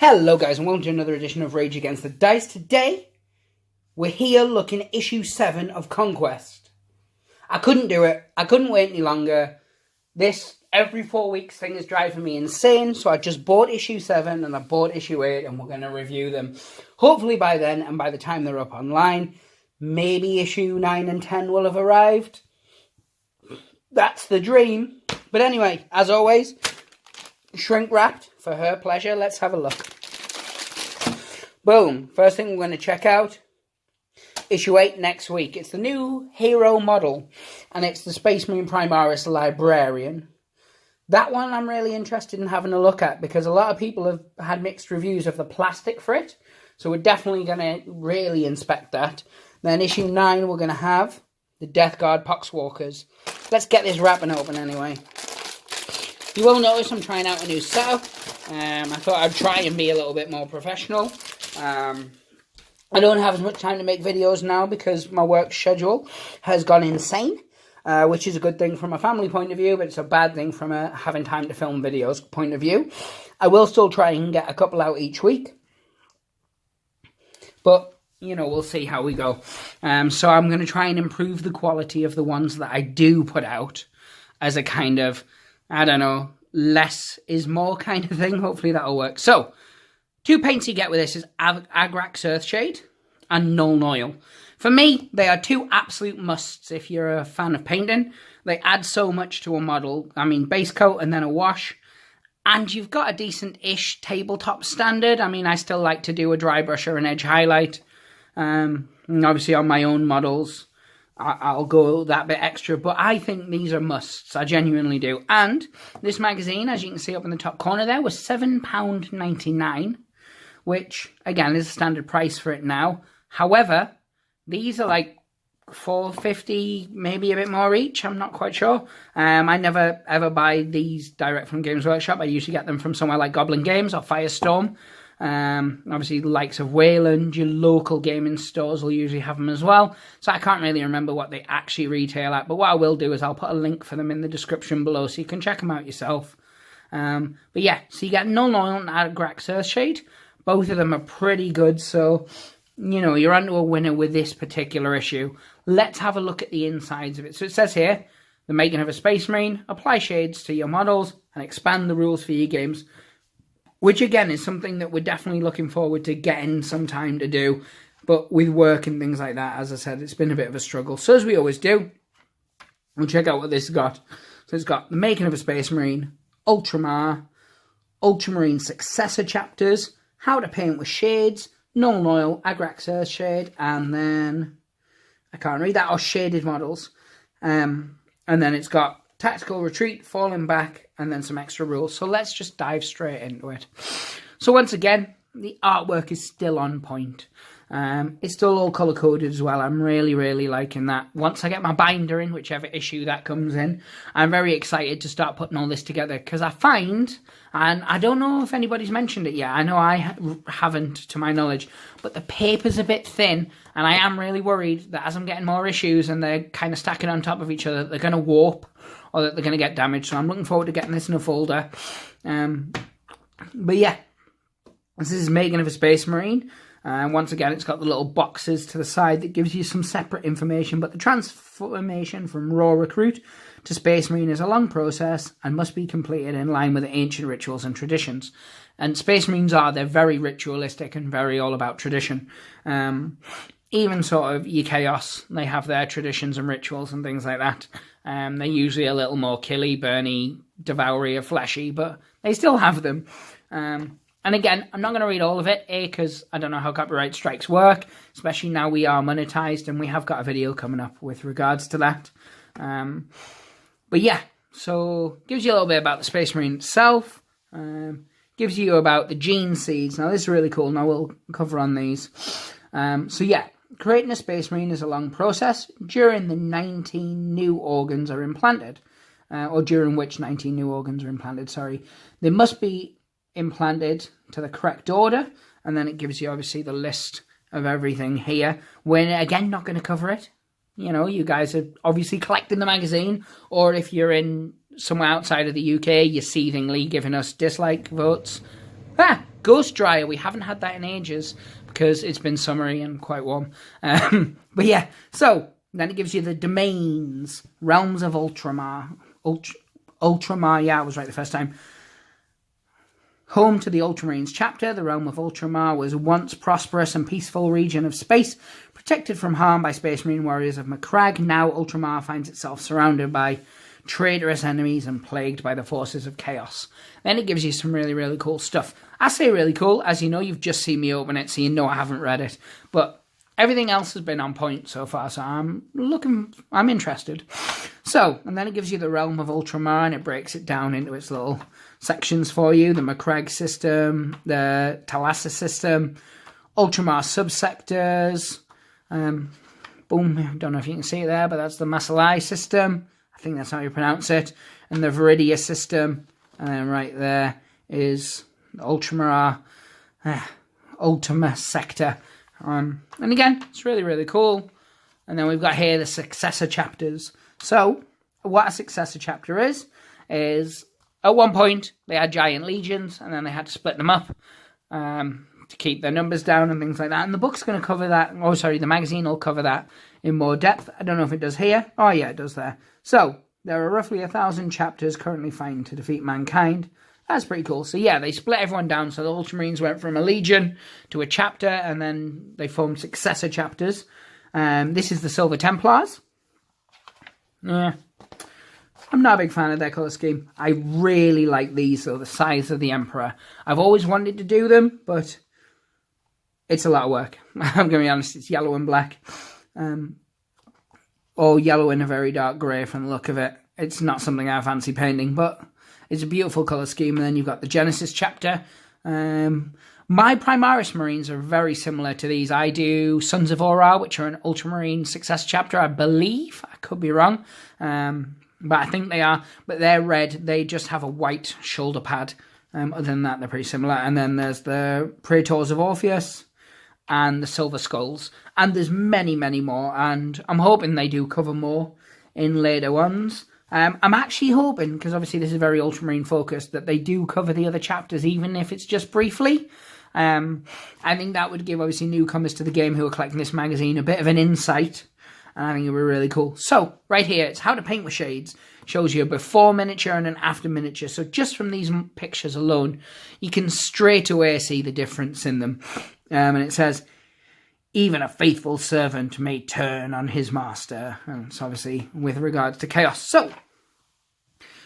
Hello guys and welcome to another edition of Rage Against the Dice. Today, we're here looking at issue 7 of Conquest. I couldn't do it. I couldn't wait any longer. This every 4 weeks thing is driving me insane, so I just bought issue 7 and I bought issue 8 and we're going to review them. Hopefully by then and by the time they're up online, maybe issue 9 and 10 will have arrived. That's the dream. But anyway, as always, shrink wrapped for her pleasure. Let's have a look. Boom. First thing we're going to check out, issue 8 next week. It's the new hero model, and it's the Space Marine Primaris Librarian. That one I'm really interested in having a look at, because a lot of people have had mixed reviews of the plastic for it, so we're definitely going to really inspect that. Then issue 9 we're going to have the Death Guard Poxwalkers. Let's get this wrapping open anyway. You will notice I'm trying out a new setup. I thought I'd try and be a little bit more professional. I don't have as much time to make videos now because my work schedule has gone insane, which is a good thing from a family point of view, but it's a bad thing from a having time to film videos point of view. I will still try and get a couple out each week, but you know, we'll see how we go. So I'm going to try and improve the quality of the ones that I do put out as a kind of, I don't know, less is more kind of thing. Hopefully that'll work. So, 2 paints you get with this is Agrax Earthshade and Nuln Oil. For me, they are 2 absolute musts if you're a fan of painting. They add so much to a model. I mean, base coat and then a wash. And you've got a decent-ish tabletop standard. I mean, I still like to do a dry brush or an edge highlight. And obviously on my own models, I'll go that bit extra, but I think these are musts. I genuinely do. And this magazine, as you can see up in the top corner there, was £7.99, which, again, is a standard price for it now. However, these are like £4.50, maybe a bit more each. I'm not quite sure. I never, ever buy these direct from Games Workshop. I usually get them from somewhere like Goblin Games or Firestorm. Obviously the likes of Wayland, your local gaming stores will usually have them as well. So I can't really remember what they actually retail at, but what I will do is I'll put a link for them in the description below so you can check them out yourself. But yeah, so you get Nuln Oil and Agrax Earthshade. Both of them are pretty good, so you know, you're onto a winner with this particular issue. Let's have a look at the insides of it. So it says here, the making of a Space Marine, apply shades to your models and expand the rules for your games. Which, again, is something that we're definitely looking forward to getting some time to do. But with work and things like that, as I said, it's been a bit of a struggle. So, as we always do, we'll check out what this has got. So, it's got the making of a Space Marine, Ultramar, Ultramarine Successor Chapters, How to Paint with Shades, Nuln Oil, Agrax Earthshade, and then, I can't read that, or Shaded Models. And then it's got Tactical Retreat, Falling Back, and then some extra rules. So let's just dive straight into it. So once again, the artwork is still on point. It's still all colour-coded as well. I'm really, really liking that. Once I get my binder in, whichever issue that comes in, I'm very excited to start putting all this together. Because I find, and I don't know if anybody's mentioned it yet, I know I haven't to my knowledge, but the paper's a bit thin, and I am really worried that as I'm getting more issues and they're kind of stacking on top of each other, they're going to warp or that they're going to get damaged. So I'm looking forward to getting this in a folder. But yeah, this is making of a Space Marine. Once again, it's got the little boxes to the side that gives you some separate information. But the transformation from Raw Recruit to Space Marine is a long process and must be completed in line with the ancient rituals and traditions. And Space Marines they're very ritualistic and very all about tradition. Even sort of your Chaos, they have their traditions and rituals and things like that. They're usually a little more killy, burny, devoury, fleshy, but they still have them. And again, I'm not going to read all of it, because I don't know how copyright strikes work, especially now we are monetized, and we have got a video coming up with regards to that. But yeah, so gives you a little bit about the Space Marine itself, gives you about the gene seeds. Now this is really cool, now we'll cover on these. So yeah, creating a Space Marine is a long process during the 19 new organs are implanted, or during which 19 new organs are implanted, sorry. They must be implanted to the correct order, and then it gives you obviously the list of everything here. We're again not going to cover it. You know, you guys are obviously collecting the magazine, or if you're in somewhere outside of the UK, you're seethingly giving us dislike votes. Ghost Dryer, we haven't had that in ages because it's been summery and quite warm. But yeah, so then it gives you the domains, Realms of Ultramar. Ultramar, yeah, I was right the first time. Home to the Ultramarines chapter, the realm of Ultramar was once prosperous and peaceful region of space, protected from harm by Space Marine warriors of Macragge. Now Ultramar finds itself surrounded by traitorous enemies and plagued by the forces of chaos. Then it gives you some really, really cool stuff. I say really cool, as you know, you've just seen me open it, so you know I haven't read it. But everything else has been on point so far, so I'm interested. So, and then it gives you the realm of Ultramar, and it breaks it down into its little sections for you. The Macragge system, the Thalassa system, Ultramar subsectors. Boom, I don't know if you can see it there, but that's the Masalai system. I think that's how you pronounce it. And the Viridia system. And then right there is the Ultramar Ultima sector. And again, it's really, really cool. And then we've got here the successor chapters. So, what a successor chapter is at one point they had giant legions, and then they had to split them up to keep their numbers down and things like that. And the book's going to cover that. Oh, sorry, the magazine will cover that in more depth. I don't know if it does here. Oh, yeah, it does there. So, there are roughly 1,000 chapters currently fighting to defeat mankind. That's pretty cool. So yeah, they split everyone down. So the Ultramarines went from a legion to a chapter, and then they formed successor chapters. This is the Silver Templars. Yeah, I'm not a big fan of their colour scheme. I really like these, though, the Size of the Emperor. I've always wanted to do them, but it's a lot of work. I'm going to be honest, it's yellow and black. Or yellow in a very dark grey from the look of it. It's not something I fancy painting, but it's a beautiful colour scheme. And then you've got the Genesis chapter. My Primaris Marines are very similar to these. I do Sons of Aura, which are an Ultramarine success chapter, I believe. I could be wrong. But I think they are. But they're red. They just have a white shoulder pad. Other than that, they're pretty similar. And then there's the Praetors of Orpheus and the Silver Skulls. And there's many, many more. And I'm hoping they do cover more in later ones. I'm actually hoping, because obviously this is very Ultramarine focused, that they do cover the other chapters, even if it's just briefly. I think that would give, obviously, newcomers to the game who are collecting this magazine a bit of an insight. And I think it would be really cool. So, right here, it's how to paint with shades. Shows you a before miniature and an after miniature. So just from these pictures alone, you can straight away see the difference in them. And it says, even a faithful servant may turn on his master. And it's obviously with regards to chaos. So,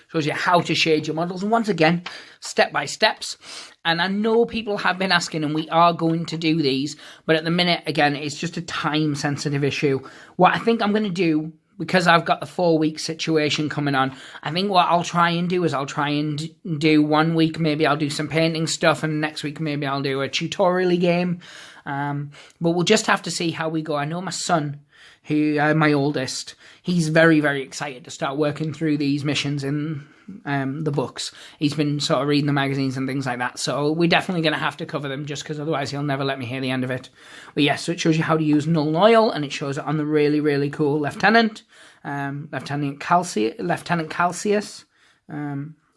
shows you how to shade your models. And once again, step by steps. And I know people have been asking, and we are going to do these. But at the minute, again, it's just a time-sensitive issue. What I think I'm going to do, because I've got the 4-week situation coming on, I think what I'll try and do is I'll try and do 1 week, maybe I'll do some painting stuff, and next week maybe I'll do a tutorial game. But we'll just have to see how we go. I know my son, who my oldest, he's very, very excited to start working through these missions in the books. He's been sort of reading the magazines and things like that. So we're definitely going to have to cover them, just because otherwise he'll never let me hear the end of it. But yes, so it shows you how to use Null Oil, and it shows it on the really, really cool Lieutenant. Lieutenant Calcius.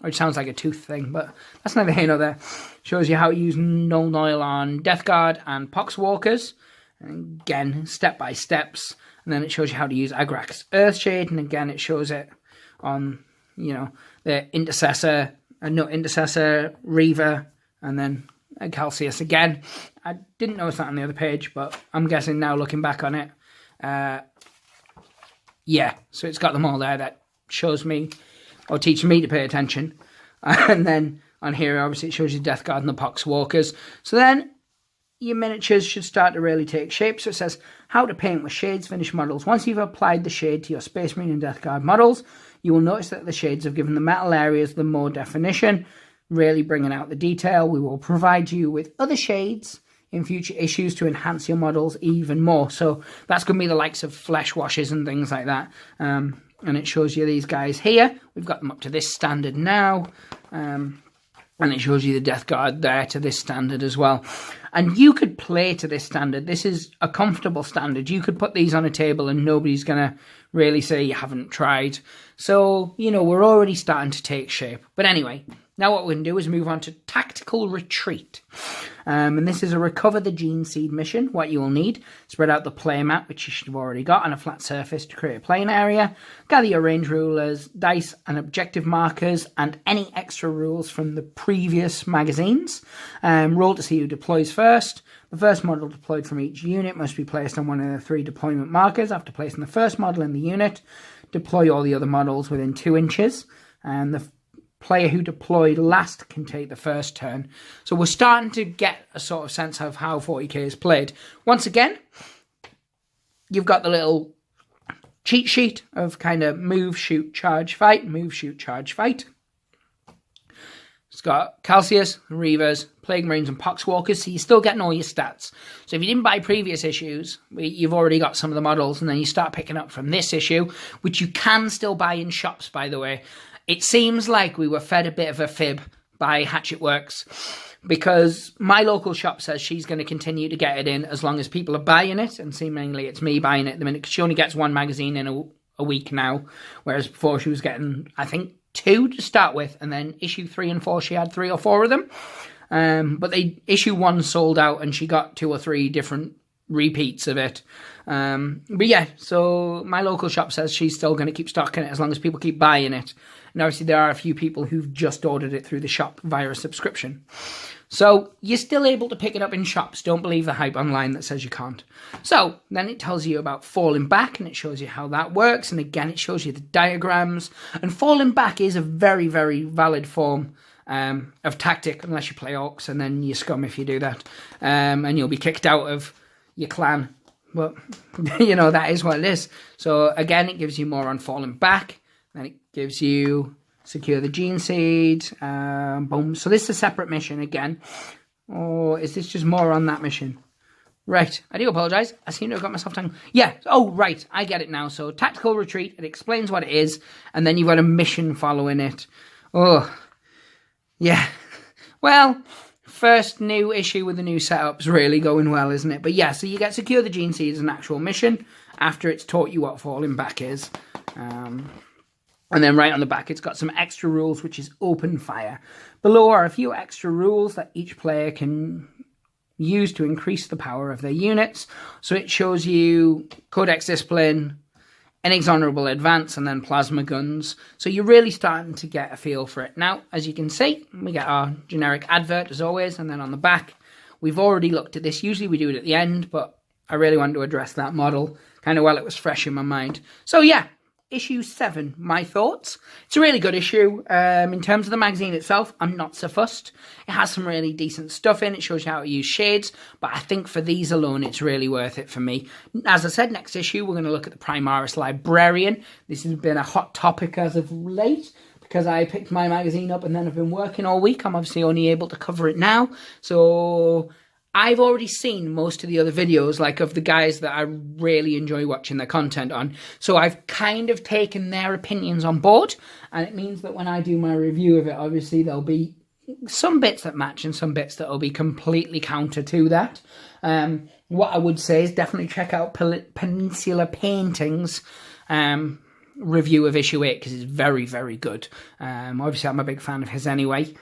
Which sounds like a tooth thing, but that's neither here nor there. Shows you how to use Null Oil on Death Guard and Poxwalkers. And again, step by steps. And then it shows you how to use Agrak's Earthshade. And again, it shows it on, you know, the Intercessor, Reaver, and then Calcius again. I didn't notice that on the other page, but I'm guessing now looking back on it. Yeah, so it's got them all there. That shows me, or teaches me to pay attention. And then on here, obviously, it shows you Death Guard and the Poxwalkers. So then your miniatures should start to really take shape. So it says how to paint with shades, finish models. Once you've applied the shade to your Space Marine and Death Guard models, you will notice that the shades have given the metal areas the more definition, really bringing out the detail. We will provide you with other shades in future issues to enhance your models even more. So that's going to be the likes of flesh washes and things like that. And it shows you these guys here. We've got them up to this standard now. And it shows you the Death Guard there to this standard as well. And you could play to this standard. This is a comfortable standard. You could put these on a table and nobody's going to really say you haven't tried. So, you know, we're already starting to take shape. But anyway, Now what we're going to do is move on to Tactical Retreat. And this is a Recover the Gene Seed mission. What you will need, spread out the play mat, which you should have already got, on a flat surface to create a playing area. Gather your range rulers, dice and objective markers, and any extra rules from the previous magazines. Roll to see who deploys first. The first model deployed from each unit must be placed on one of the 3 deployment markers. After placing the first model in the unit, deploy all the other models within 2 inches. And the player who deployed last can take the first turn. So we're starting to get a sort of sense of how 40k is played. Once again, you've got the little cheat sheet of kind of move, shoot, charge, fight, move, shoot, charge, fight. It's got Calcius, Reavers, Plague Marines and Poxwalkers, so you're still getting all your stats. So if you didn't buy previous issues, you've already got some of the models, and then you start picking up from this issue, which you can still buy in shops, by the way. It seems like we were fed a bit of a fib by Hatchetworks, because my local shop says she's going to continue to get it in as long as people are buying it, and seemingly it's me buying it at the minute, because she only gets 1 magazine in a week now, whereas before she was getting, I think, 2 to start with, and then issue 3 and 4 she had 3 or 4 of them. But issue 1 sold out, and she got 2 or 3 different repeats of it. But yeah, so my local shop says she's still going to keep stocking it as long as people keep buying it. And obviously there are a few people who've just ordered it through the shop via a subscription. So you're still able to pick it up in shops. Don't believe the hype online that says you can't. So then it tells you about falling back, and it shows you how that works. And again, it shows you the diagrams. And falling back is a very, very valid form of tactic, unless you play orcs, and then you scum if you do that. And you'll be kicked out of your clan. But, you know, that is what it is. So again, it gives you more on falling back. Then it gives you secure the gene seed. Boom. So this is a separate mission again. Or is this just more on that mission? Right. I do apologise. I seem to have got myself tangled. Yeah. Oh, right. I get it now. So Tactical Retreat. It explains what it is. And then you've got a mission following it. Oh, yeah. Well, first new issue with the new setup's really going well, isn't it? But yeah, so you get Secure the Gene Seed as an actual mission after it's taught you what falling back is. And then right on the back, it's got some extra rules, which is open fire. Below are a few extra rules that each player can use to increase the power of their units. So it shows you Codex Discipline, Inexorable Advance, and then Plasma Guns. So you're really starting to get a feel for it. Now, as you can see, we get our generic advert as always, and then on the back, we've already looked at this. Usually we do it at the end, but I really wanted to address that model kind of while it was fresh in my mind. So yeah. Issue 7, my thoughts. It's a really good issue. In terms of the magazine itself, I'm not so fussed. It has some really decent stuff in. It shows you how to use shades, but I think for these alone, it's really worth it for me. As I said, next issue, we're going to look at the Primaris Librarian. This has been a hot topic as of late, because I picked my magazine up and then I've been working all week. I'm obviously only able to cover it now. So I've already seen most of the other videos, like of the guys that I really enjoy watching their content on. So I've kind of taken their opinions on board. And it means that when I do my review of it, obviously there'll be some bits that match and some bits that will be completely counter to that. What I would say is definitely check out Peninsula Paintings' review of issue 8, because it's very, very good. Obviously, I'm a big fan of his anyway.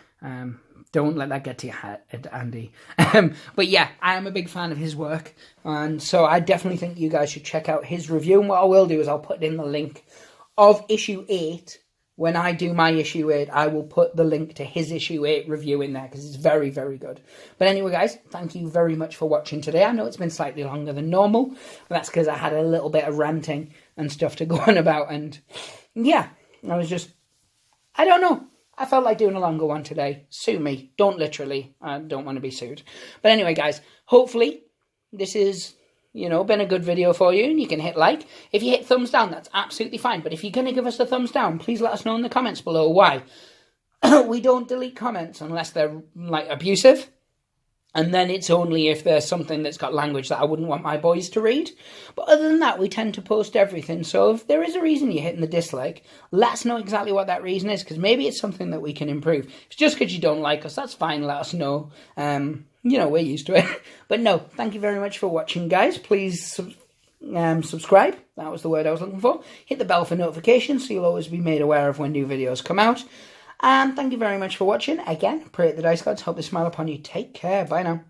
Don't let that get to your head, Andy. But yeah, I am a big fan of his work. And so I definitely think you guys should check out his review. And what I will do is I'll put in the link of issue 8. When I do my issue 8, I will put the link to his issue 8 review in there, because it's very, very good. But anyway, guys, thank you very much for watching today. I know it's been slightly longer than normal. But that's because I had a little bit of ranting and stuff to go on about. And yeah, I don't know. I felt like doing a longer one today. Sue me. Don't literally. I don't want to be sued. But anyway, guys, hopefully this is, been a good video for you, and you can hit like. If you hit thumbs down, that's absolutely fine. But if you're going to give us a thumbs down, please let us know in the comments below why. We don't delete comments unless they're, abusive. And then it's only if there's something that's got language that I wouldn't want my boys to read. But other than that, we tend to post everything. So if there is a reason you're hitting the dislike, let us know exactly what that reason is, because maybe it's something that we can improve. If it's just because you don't like us, that's fine. Let us know. We're used to it. But no, thank you very much for watching, guys. Please subscribe. That was the word I was looking for. Hit the bell for notifications so you'll always be made aware of when new videos come out. And thank you very much for watching. Again, pray at the dice gods. Hope they smile upon you. Take care. Bye now.